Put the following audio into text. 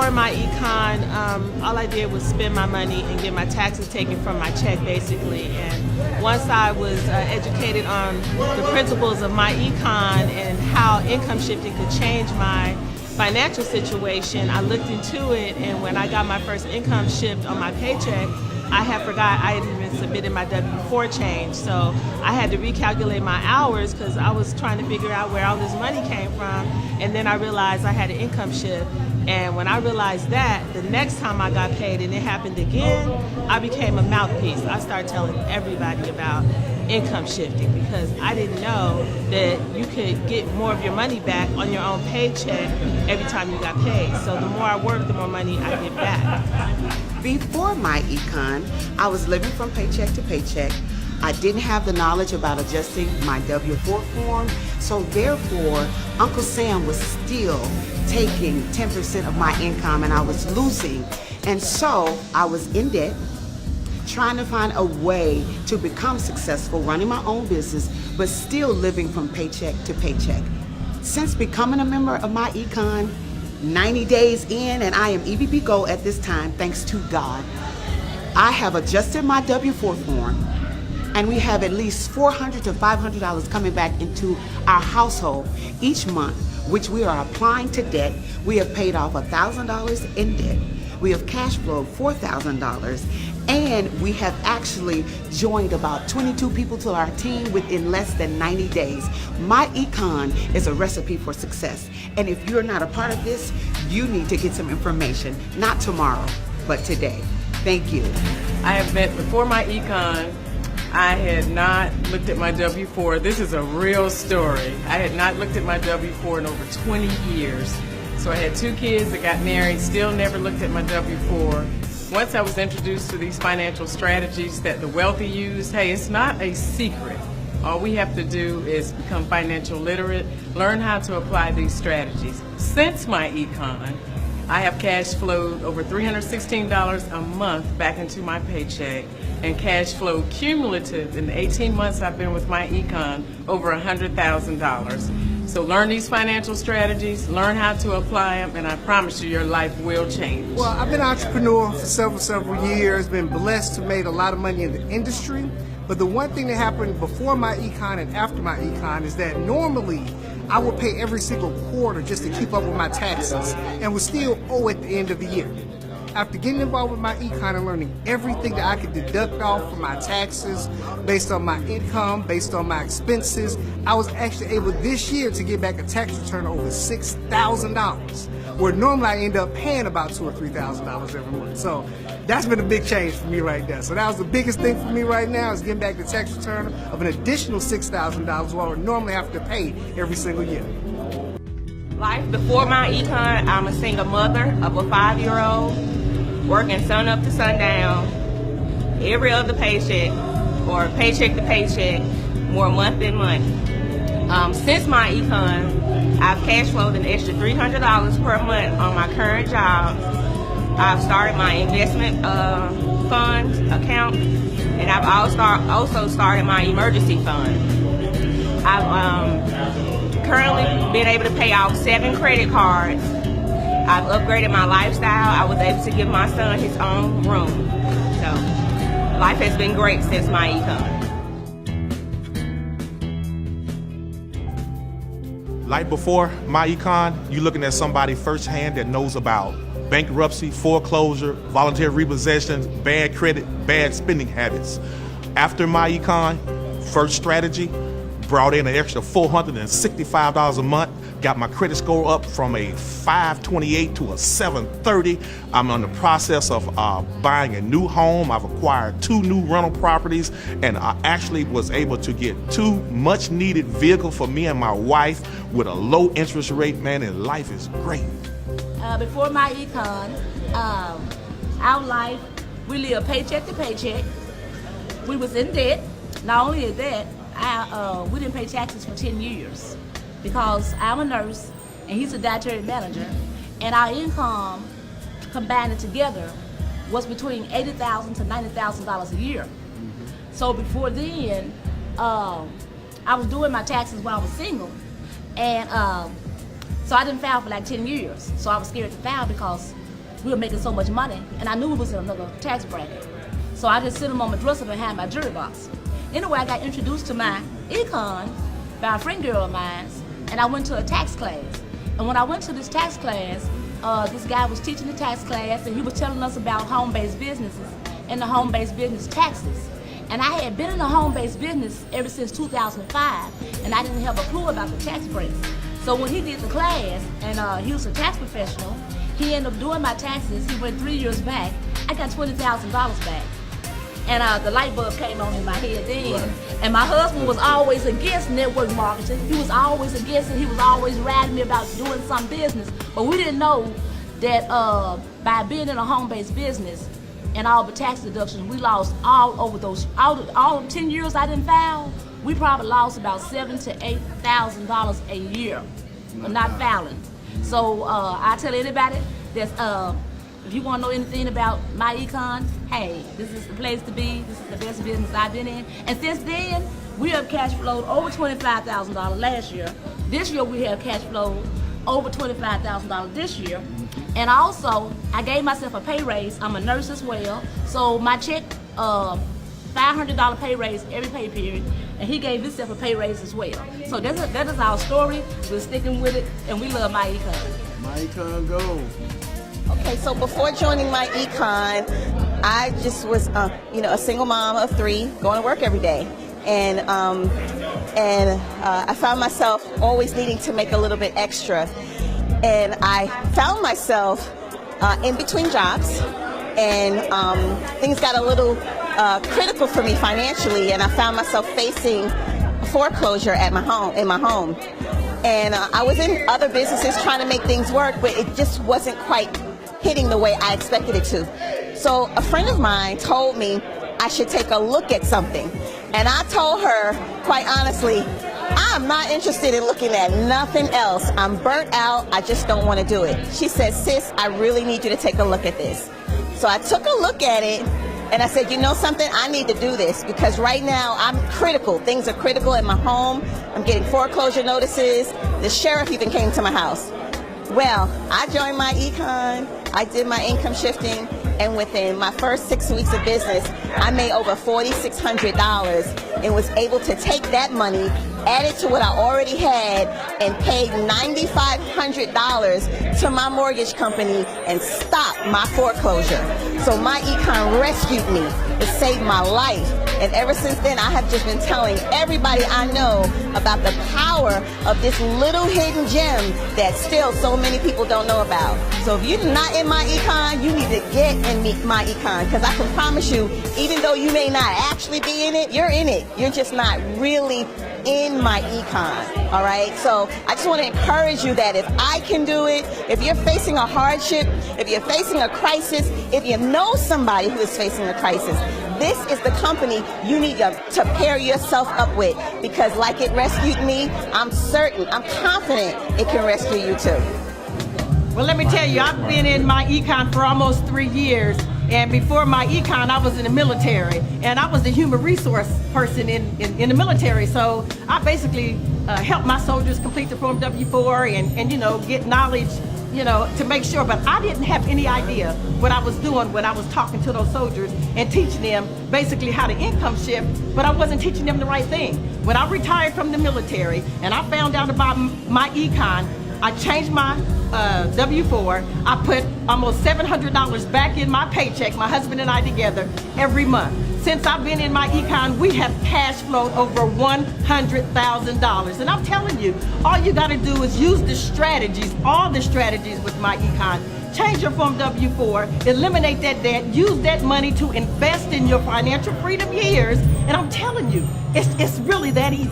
before my econ, all I did was spend my money and get my taxes taken from my check, basically. And once I was educated on the principles of my econ and how income shifting could change my financial situation, I looked into it, and when I got my first income shift on my paycheck, I had forgot I had even submitted my W-4 change. So I had to recalculate my hours because I was trying to figure out where all this money came from. And then I realized I had an income shift. And when I realized that, the next time I got paid and it happened again, I became a mouthpiece. I started telling everybody about income shifting because I didn't know that you could get more of your money back on your own paycheck every time you got paid. So the more I work, the more money I get back. Before MyEcon, I was living from paycheck to paycheck. I didn't have the knowledge about adjusting my W-4 form, so therefore, Uncle Sam was still taking 10% of my income and I was losing. And so I was in debt, trying to find a way to become successful, running my own business, but still living from paycheck to paycheck. Since becoming a member of MyEcon, 90 days in, and I am EVP Gold at this time, thanks to God, I have adjusted my W-4 form, and we have at least $400 to $500 coming back into our household each month, which we are applying to debt. We have paid off $1,000 in debt. We have cash flowed $4,000, and we have actually joined about 22 people to our team within less than 90 days. MyEcon is a recipe for success, and if you're not a part of this, you need to get some information, not tomorrow, but today. Thank you. I admit, before MyEcon, I had not looked at my W-4. This is a real story. I had not looked at my W-4 in over 20 years. So I had 2 kids that got married, still never looked at my W-4. Once I was introduced to these financial strategies that the wealthy use, hey, it's not a secret. All we have to do is become financial literate, learn how to apply these strategies. Since MyEcon, I have cash flowed over $316 a month back into my paycheck, and cash flow cumulative in the 18 months I've been with MyEcon over $100,000. So learn these financial strategies, learn how to apply them, and I promise you your life will change. Well, I've been an entrepreneur for several years, been blessed to make a lot of money in the industry. But the one thing that happened before MyEcon and after MyEcon is that normally I would pay every single quarter just to keep up with my taxes and would still owe at the end of the year. After getting involved with MyEcon and learning everything that I could deduct off from my taxes based on my income, based on my expenses, I was actually able this year to get back a tax return of over $6,000, where normally I end up paying about $2,000 or $3,000 every month. So that's been a big change for me right there. So that was the biggest thing for me right now, is getting back the tax return of an additional $6,000 while I would normally have to pay every single year. Life before MyEcon, I'm a single mother of a 5-year-old, working sun up to sundown, every other paycheck, or paycheck to paycheck, more month than month. Since MyEcon, I've cash flowed an extra $300 per month on my current job. I've started my investment fund account, and I've also started my emergency fund. I've currently been able to pay off 7 credit cards. I've upgraded my lifestyle. I was able to give my son his own room. So life has been great since MyEcon. Like before MyEcon, you're looking at somebody firsthand that knows about bankruptcy, foreclosure, voluntary repossessions, bad credit, bad spending habits. After MyEcon, first strategy, brought in an extra $465 a month, got my credit score up from a 528 to a 730. I'm in the process of buying a new home. I've acquired 2 new rental properties, and I actually was able to get 2 much needed vehicles for me and my wife with a low interest rate, man, and life is great. Before MyEcon, our life, we lived paycheck to paycheck. We was in debt. Not only is that, we didn't pay taxes for 10 years because I'm a nurse and he's a dietary manager, and our income combined together was between $80,000 to $90,000 a year. So before then, I was doing my taxes while I was single, and so I didn't file for like 10 years. So I was scared to file because we were making so much money, and I knew it was in another tax bracket. So I just sit them on my dresser behind my jewelry box. Anyway, I got introduced to my econ by a friend girl of mine, and I went to a tax class. And when I went to this tax class, this guy was teaching the tax class, and he was telling us about home-based businesses and the home-based business taxes. And I had been in the home-based business ever since 2005, and I didn't have a clue about the tax breaks. So when he did the class, and he was a tax professional, he ended up doing my taxes. He went 3 years back. I got $20,000 back. And the light bulb came on in my head then. And my husband was always against network marketing. He was always against it. He was always riding me about doing some business. But we didn't know that by being in a home-based business and all the tax deductions, we lost all over those, all 10 years I didn't file, we probably lost about $7,000 to $8,000 a year for not filing. So I tell anybody that's, if you want to know anything about MyEcon, hey, this is the place to be. This is the best business I've been in. And since then, we have cash flowed over $25,000 last year. This year, we have cash flowed over $25,000 this year. And also, I gave myself a pay raise. I'm a nurse as well. So my check, $500 pay raise every pay period. And he gave himself a pay raise as well. So that is our story. We're sticking with it, and we love MyEcon. MyEcon, go. Okay, so before joining MyEcon, I just was, a single mom of 3, going to work every day, and I found myself always needing to make a little bit extra, and I found myself in between jobs, and things got a little critical for me financially, and I found myself facing foreclosure at my home, and I was in other businesses trying to make things work, but it just wasn't quite hitting the way I expected it to. So a friend of mine told me I should take a look at something. And I told her, quite honestly, I'm not interested in looking at nothing else. I'm burnt out. I just don't want to do it. She said, sis, I really need you to take a look at this. So I took a look at it, and I said, you know something? I need to do this because right now I'm critical. Things are critical in my home. I'm getting foreclosure notices. The sheriff even came to my house. Well, I joined MyEcon, I did my income shifting, and within my first 6 weeks of business, I made over $4,600 and was able to take that money, add it to what I already had, and paid $9,500 to my mortgage company and stopped my foreclosure. So MyEcon rescued me. It saved my life. And ever since then, I have just been telling everybody I know about the power of this little hidden gem that still so many people don't know about. So if you're not in MyEcon, you need to get in MyEcon, because I can promise you, even though you may not actually be in it, you're in it. You're just not really in MyEcon, all right? So I just want to encourage you that if I can do it, if you're facing a hardship, if you're facing a crisis, if you know somebody who is facing a crisis, this is the company you need to pair yourself up with, because like it rescued me, I'm certain, I'm confident it can rescue you too. Well, let me tell you, I've been in MyEcon for almost 3 years. And before MyEcon, I was in the military, and I was the human resource person in the military. So I basically helped my soldiers complete the Form W-4 and get knowledge, to make sure. But I didn't have any idea what I was doing when I was talking to those soldiers and teaching them basically how to income shift, but I wasn't teaching them the right thing. When I retired from the military and I found out about MyEcon, I changed my W-4. I put almost $700 back in my paycheck, my husband and I together, every month. Since I've been in MyEcon, we have cash flowed over $100,000. And I'm telling you, all you gotta do is use the strategies, all the strategies with MyEcon. Change your Form W-4, eliminate that debt, use that money to invest in your financial freedom years. And I'm telling you, it's really that easy.